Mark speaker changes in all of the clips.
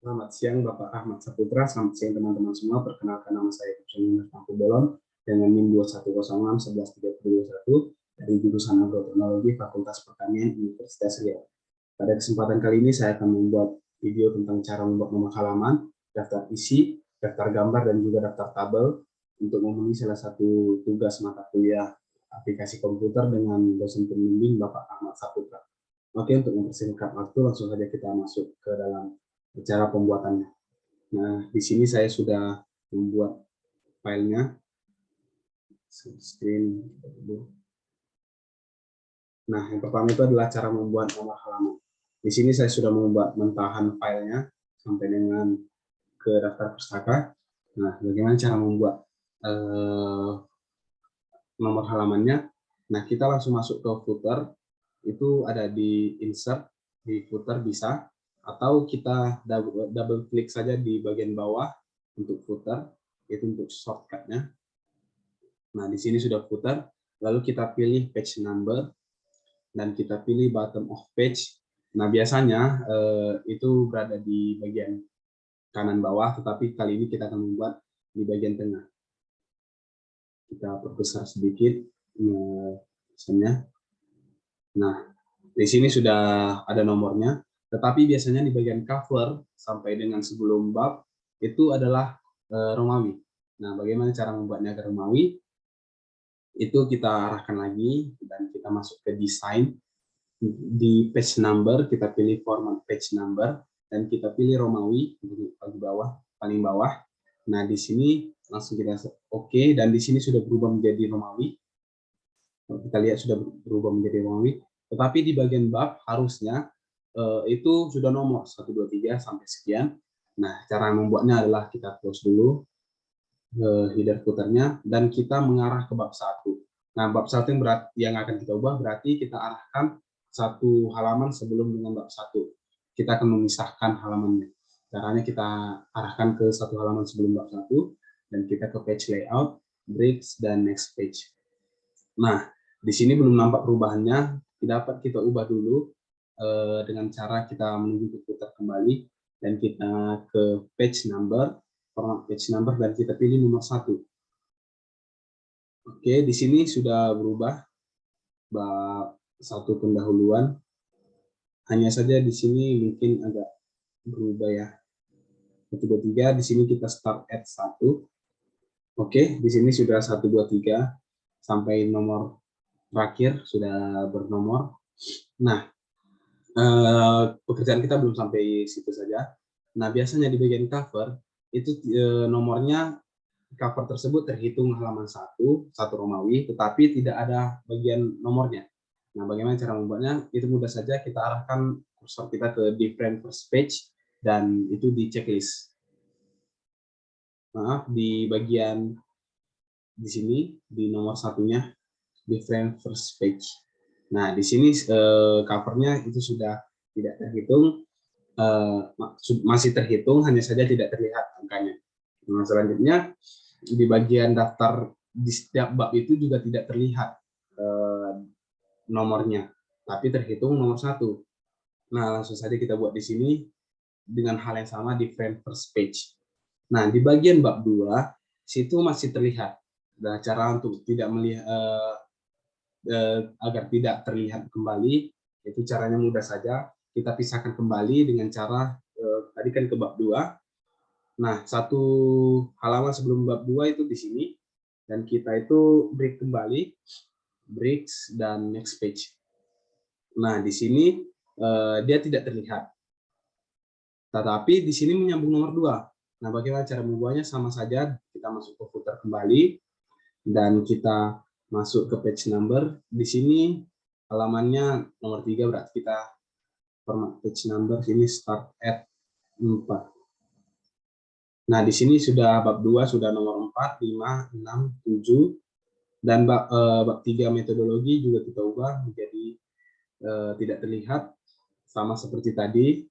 Speaker 1: Selamat siang Bapak Ahmad Saputra, selamat siang teman-teman semua. Perkenalkan nama saya Kusuma Bolon dengan NIM 21061131 dari jurusan Agroteknologi Fakultas Pertanian Universitas Riau. Pada kesempatan kali ini saya akan membuat video tentang cara membuat nomor halaman, daftar isi, daftar gambar, dan juga daftar tabel untuk memenuhi salah satu tugas mata kuliah aplikasi komputer dengan dosen pembimbing Bapak Ahmad Saputra. Oke, untuk mempersingkat waktu, langsung saja kita masuk ke dalam cara pembuatannya. Nah, di sini saya sudah membuat filenya. Screen. Nah, yang pertama itu adalah cara membuat nomor halaman. Di sini saya sudah membuat mentahan filenya sampai dengan ke daftar pustaka. Nah, bagaimana cara membuat nomor halamannya? Nah, kita langsung masuk ke footer. Itu ada di insert, di footer bisa. Atau kita double klik saja di bagian bawah untuk footer, itu untuk shortcutnya. Nah, di sini sudah footer, lalu kita pilih page number, dan kita pilih bottom of page. Nah, biasanya itu berada di bagian kanan bawah, tetapi kali ini kita akan membuat di bagian tengah. Kita perbesar sedikit misalnya. Nah, di sini sudah ada nomornya. Tetapi biasanya di bagian cover sampai dengan sebelum bab itu adalah Romawi. Nah, bagaimana cara membuatnya agar Romawi? Itu kita arahkan lagi dan kita masuk ke desain. Di page number kita pilih format page number dan kita pilih Romawi di paling bawah. Nah, di sini langsung kita oke, dan di sini sudah berubah menjadi Romawi. Kita lihat sudah berubah menjadi Romawi. Tetapi di bagian bab harusnya itu sudah nomor 1, 2, 3 sampai sekian. Nah, cara membuatnya adalah kita close dulu header footernya dan kita mengarah ke bab 1. Nah, bab 1 yang akan kita ubah berarti kita arahkan satu halaman sebelum dengan bab 1. Kita akan memisahkan halamannya. Caranya kita arahkan ke satu halaman sebelum bab 1 dan kita ke page layout, breaks, dan next page. Nah, di sini belum nampak perubahannya. Dapat kita ubah dulu dengan cara kita menunggu putar kembali dan kita ke page number, format page number, dan kita pilih nomor 1. Oke, di sini sudah berubah bab 1 pendahuluan. Hanya saja di sini mungkin agak berubah ya. 1, 2, 3, di sini kita start at 1. Oke, di sini sudah 1, 2, 3 sampai nomor terakhir sudah bernomor. Nah, pekerjaan kita belum sampai situ saja. Nah, biasanya di bagian cover itu nomornya, cover tersebut terhitung halaman 1 Romawi, tetapi tidak ada bagian nomornya. Nah, bagaimana cara membuatnya? Itu mudah saja, kita arahkan kursor kita ke different first page dan itu di checklist. Maaf, di bagian di sini di nomor satunya different first page. Nah, di sini covernya itu sudah tidak terhitung, masih terhitung, hanya saja tidak terlihat angkanya. Nah, selanjutnya di bagian daftar di setiap bab itu juga tidak terlihat nomornya, tapi terhitung nomor 1. Nah, langsung saja kita buat di sini dengan hal yang sama, different first page. Nah, di bagian bab 2 situ masih terlihat. Nah, cara untuk tidak melihat agar tidak terlihat kembali, itu caranya mudah saja. Kita pisahkan kembali dengan cara tadi kan ke bab 2. Nah, satu halaman sebelum bab 2 itu di sini, dan kita itu break kembali, breaks, dan next page. Nah, di sini dia tidak terlihat. Tetapi di sini menyambung nomor 2. Nah, bagaimana cara membuatnya? Sama saja, kita masuk ke footer kembali, dan kita masuk ke page number. Di sini halamannya nomor 3, berarti kita format page number, ini start at 4. Nah, di sini sudah bab 2 sudah nomor 4, 5, 6, 7, dan bab 3 metodologi juga kita ubah menjadi tidak terlihat, sama seperti tadi.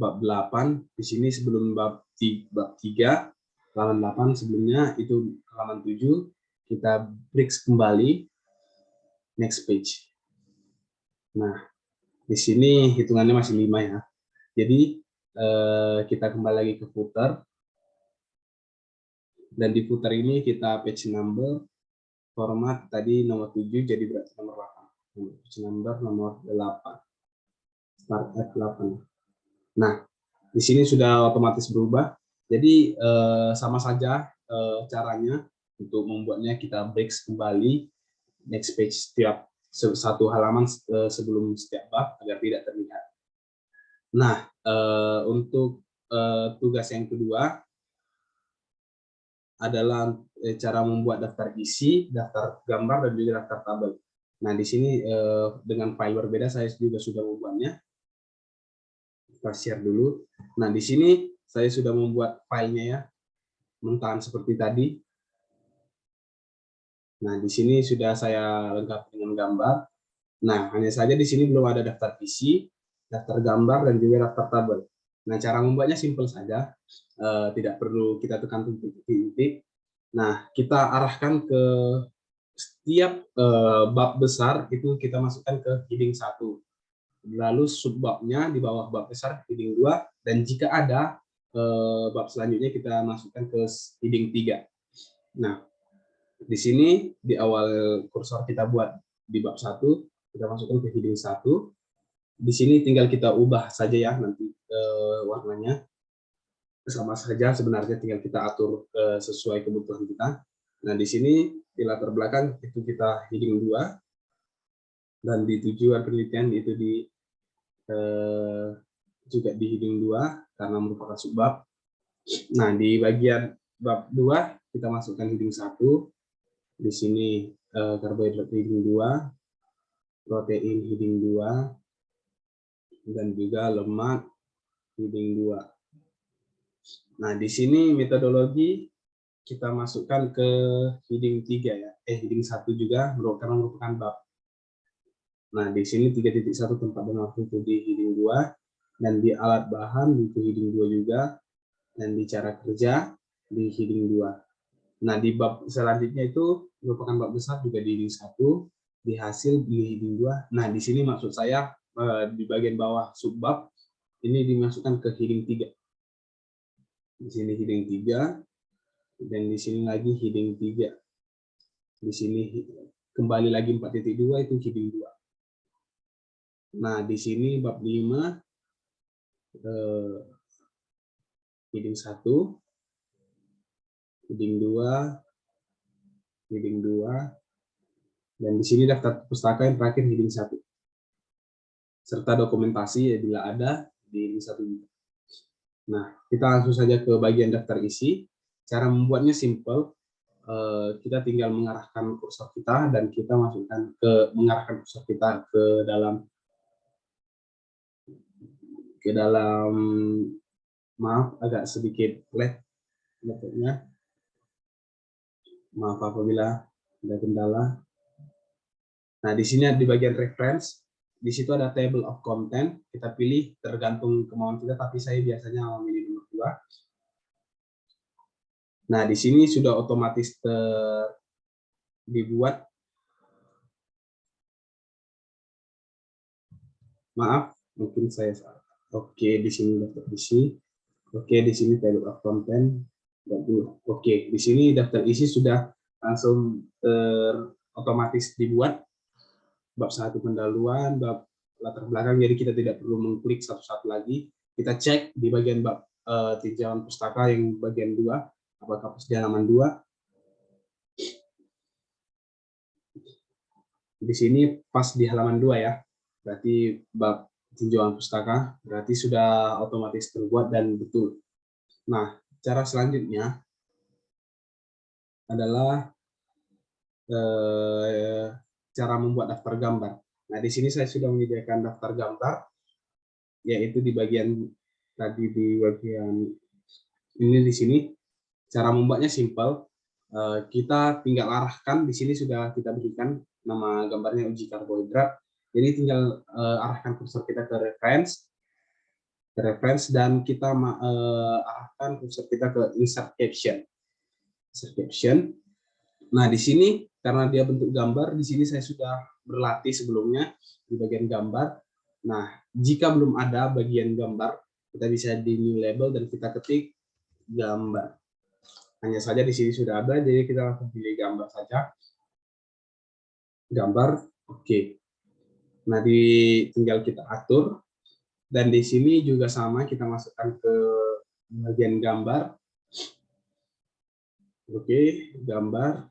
Speaker 1: Bab 8 di sini sebelum bab 3, halaman 8 sebelumnya itu halaman 7, kita breaks kembali, next page. Nah, di sini hitungannya masih 5 ya. Jadi kita kembali lagi ke footer. Dan di footer ini kita page number, format tadi nomor 7 jadi berarti nomor 8. Page number nomor 8. Start at 8. Nah, di sini sudah otomatis berubah. Jadi sama saja caranya untuk membuatnya, kita break kembali next page setiap satu halaman sebelum setiap bab agar tidak terlihat. Nah, untuk tugas yang kedua adalah cara membuat daftar isi, daftar gambar, dan juga daftar tabel. Nah, di sini dengan file berbeda saya juga sudah membuatnya. Kita share dulu. Nah, di sini saya sudah membuat filenya ya, mentahan seperti tadi. Nah, di sini sudah saya lengkapi dengan gambar. Nah, hanya saja di sini belum ada daftar isi, daftar gambar, dan juga daftar tabel. Nah, cara membuatnya simpel saja, tidak perlu kita tekan titik-titik. Nah, kita arahkan ke setiap bab besar itu kita masukkan ke heading 1. Lalu subbabnya di bawah bab besar heading 2, dan jika ada bab selanjutnya kita masukkan ke heading 3. Nah, di sini di awal kursor kita buat di bab 1, kita masukkan ke heading 1. Di sini tinggal kita ubah saja ya nanti warnanya. Sama saja sebenarnya, tinggal kita atur sesuai kebutuhan kita. Nah, di sini di latar belakang itu kita heading 2, dan di tujuan penelitian itu juga di heading 2 karena merupakan subbab. Nah, di bagian bab 2 kita masukkan heading 1. Di sini karbohidrat heading 2, protein heading 2, dan juga lemak heading 2. Nah, di sini metodologi kita masukkan ke heading 3 ya. Heading 1 juga karena merupakan bab. Nah, di sini 3.1 tempat dan waktu itu di heading 2, dan di alat bahan itu heading 2 juga, dan di cara kerja di heading 2. Nah, di bab selanjutnya itu merupakan bab besar juga di heading 1, di hasil di heading 2. Nah, di sini maksud saya di bagian bawah subbab ini dimasukkan ke heading 3. Di sini heading 3, dan di sini lagi heading 3. Di sini kembali lagi 4.2 itu heading 2. Nah, di sini bab 5 heading 1, heading 2, heading 2, dan di sini daftar pustaka yang terakhir heading 1. Serta dokumentasi bila ada di heading 1 juga. Nah, kita langsung saja ke bagian daftar isi. Cara membuatnya simple. Kita tinggal mengarahkan kursor kita dan kita mengarahkan kursor kita ke dalam maaf agak sedikit lag laptopnya. Maaf apabila ada kendala. Nah, di sini di bagian reference, di situ ada table of content. Kita pilih tergantung kemauan kita, tapi saya biasanya memilih nomor 2. Nah, di sini sudah otomatis dibuat. Maaf, mungkin saya salah. Oke, di sini daftar isi. Oke, di sini table of content. Oke, di sini daftar isi sudah langsung otomatis dibuat. Bab 1 pendahuluan, bab latar belakang, jadi kita tidak perlu mengklik satu-satu lagi. Kita cek di bagian bab tinjauan pustaka yang bagian 2, apakah pas di halaman 2. Di sini pas di halaman 2 ya, berarti bab tinjauan pustaka, berarti sudah otomatis terbuat dan betul. Nah, cara selanjutnya adalah cara membuat daftar gambar. Nah, di sini saya sudah menyediakan daftar gambar, yaitu di bagian tadi di bagian ini di sini. Cara membuatnya simple. Kita tinggal arahkan, di sini sudah kita berikan nama gambarnya uji karbohidrat. Jadi tinggal arahkan kursor kita ke reference, dan kita arahkan kursor kita ke insert caption. Nah, di sini karena dia bentuk gambar, di sini saya sudah berlatih sebelumnya di bagian gambar. Nah, jika belum ada bagian gambar, Kita bisa di new label dan kita ketik gambar. Hanya saja di sini sudah ada, jadi kita langsung pilih gambar saja. Gambar, oke. Nah, tinggal kita atur. Dan di sini juga sama, kita masukkan ke bagian gambar. Oke, gambar.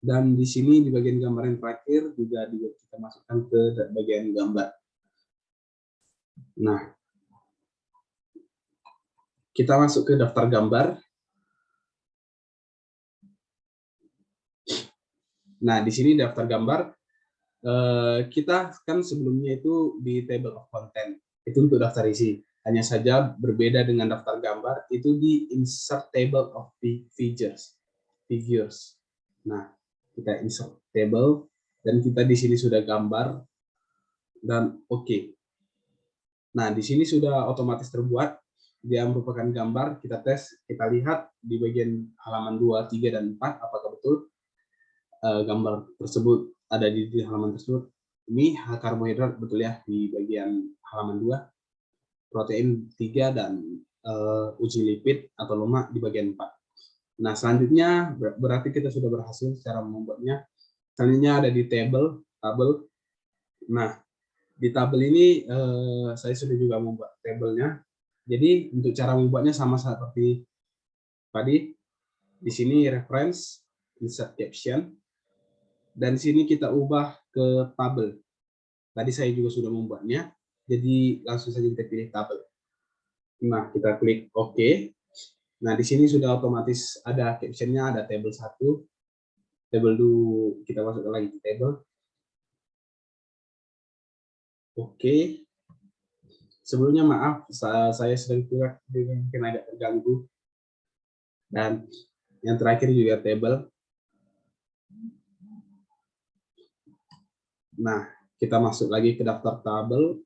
Speaker 1: Dan di sini di bagian gambar yang terakhir juga kita masukkan ke bagian gambar. Nah, kita masuk ke daftar gambar. Nah, di sini daftar gambar, kita kan sebelumnya itu di table of content, itu untuk daftar isi. Hanya saja berbeda dengan daftar gambar, itu di insert table of figures. Nah, kita insert table, dan kita di sini sudah gambar, dan oke. Nah, di sini sudah otomatis terbuat, dia merupakan gambar, kita tes, kita lihat di bagian halaman 2, 3, dan 4, apakah betul gambar tersebut ada di halaman tersebut. Ini karbohidrat betul ya di bagian halaman 2, protein 3, dan uji lipid atau lemak di bagian 4. Nah, selanjutnya berarti kita sudah berhasil cara membuatnya. Selanjutnya ada di tabel. Nah, di tabel ini saya sudah juga membuat tabelnya. Jadi untuk cara membuatnya sama seperti tadi. Di sini reference, insert caption, dan sini kita ubah ke tabel. Tadi saya juga sudah membuatnya, jadi langsung saja kita pilih tabel. Nah, kita klik OK. Nah, di sini sudah otomatis ada captionnya, ada table 1, table 2, kita masukkan lagi ke table. Oke. Sebelumnya maaf, saya sedang mungkin agak terganggu. Dan yang terakhir juga table. Nah, kita masuk lagi ke daftar tabel.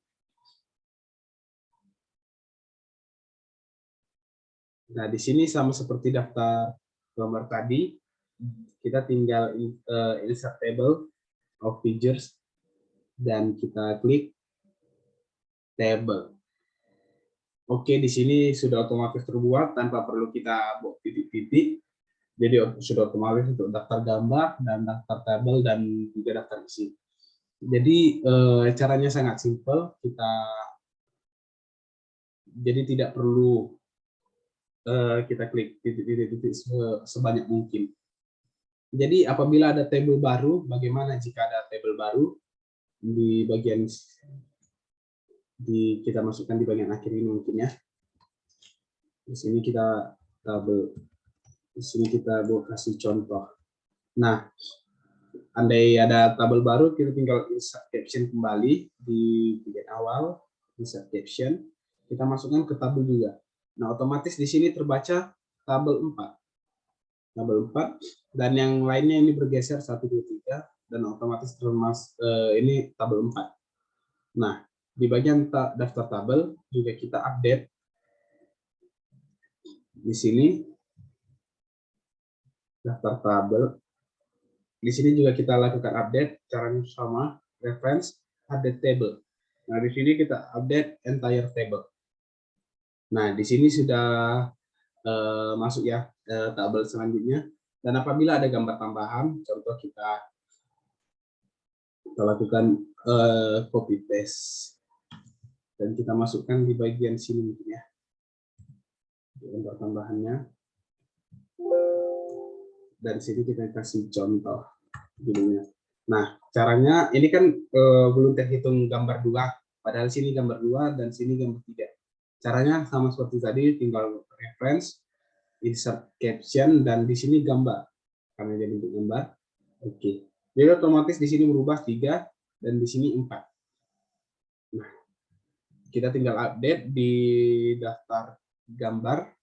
Speaker 1: Nah, di sini sama seperti daftar gambar tadi, kita tinggal insert table of figures, dan kita klik table. Oke, di sini sudah otomatis terbuat tanpa perlu kita buat titik-titik. Jadi sudah otomatis untuk daftar gambar dan daftar tabel dan juga daftar isi. Jadi caranya sangat simpel. Jadi tidak perlu kita klik titik-titik sebanyak mungkin. Jadi apabila ada tabel baru, bagaimana jika ada tabel baru di bagian kita masukkan di bagian akhir ini mungkin ya. Di sini kita tabel. Di sini kita kasih contoh. Nah, andai ada tabel baru, kita tinggal insert caption kembali di bagian awal, insert caption, kita masukkan ke tabel juga. Nah, otomatis di sini terbaca tabel 4. Tabel 4, dan yang lainnya ini bergeser 1, 2, 3, dan otomatis termasuk ini tabel 4. Nah, di bagian daftar tabel juga kita update. Di sini daftar tabel. Di sini juga kita lakukan update, caranya sama, reference, update table. Nah, di sini kita update entire table. Nah, di sini sudah masuk ya tabel selanjutnya. Dan apabila ada gambar tambahan, contoh kita lakukan copy paste, dan kita masukkan di bagian sini mungkin ya, gambar tambahannya. Dan sini kita kasih contoh judulnya. Nah, caranya ini kan belum terhitung gambar 2, padahal sini gambar 2 dan sini gambar 3. Caranya sama seperti tadi, tinggal reference, insert caption, dan di sini gambar. Karena jadi bentuk gambar. Oke. Jadi otomatis di sini berubah 3 dan di sini 4. Nah, kita tinggal update di daftar gambar.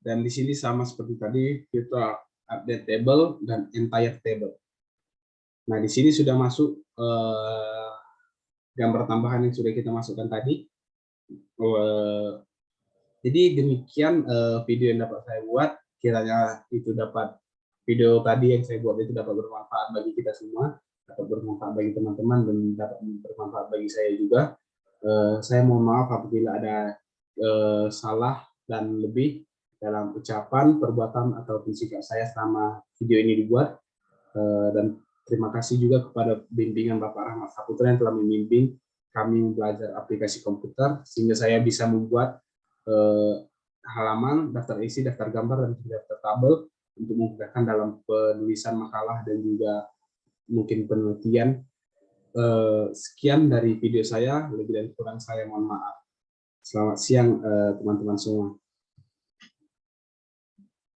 Speaker 1: Dan di sini sama seperti tadi, kita update table dan entire table. Nah, di sini sudah masuk gambar tambahan yang sudah kita masukkan tadi. Jadi demikian video yang dapat saya buat. Kiranya itu dapat, video tadi yang saya buat itu dapat bermanfaat bagi kita semua, dapat bermanfaat bagi teman-teman, dan dapat bermanfaat bagi saya juga. Saya mohon maaf apabila ada salah dan lebih dalam ucapan, perbuatan, ataupun sikap saya selama video ini dibuat. Dan terima kasih juga kepada bimbingan Bapak Rahmat Saputra yang telah membimbing kami belajar aplikasi komputer, sehingga saya bisa membuat halaman, daftar isi, daftar gambar, dan daftar tabel untuk memudahkan dalam penulisan makalah dan juga mungkin penelitian. Sekian dari video saya, lebih dan kurang saya mohon maaf. Selamat siang teman-teman semua.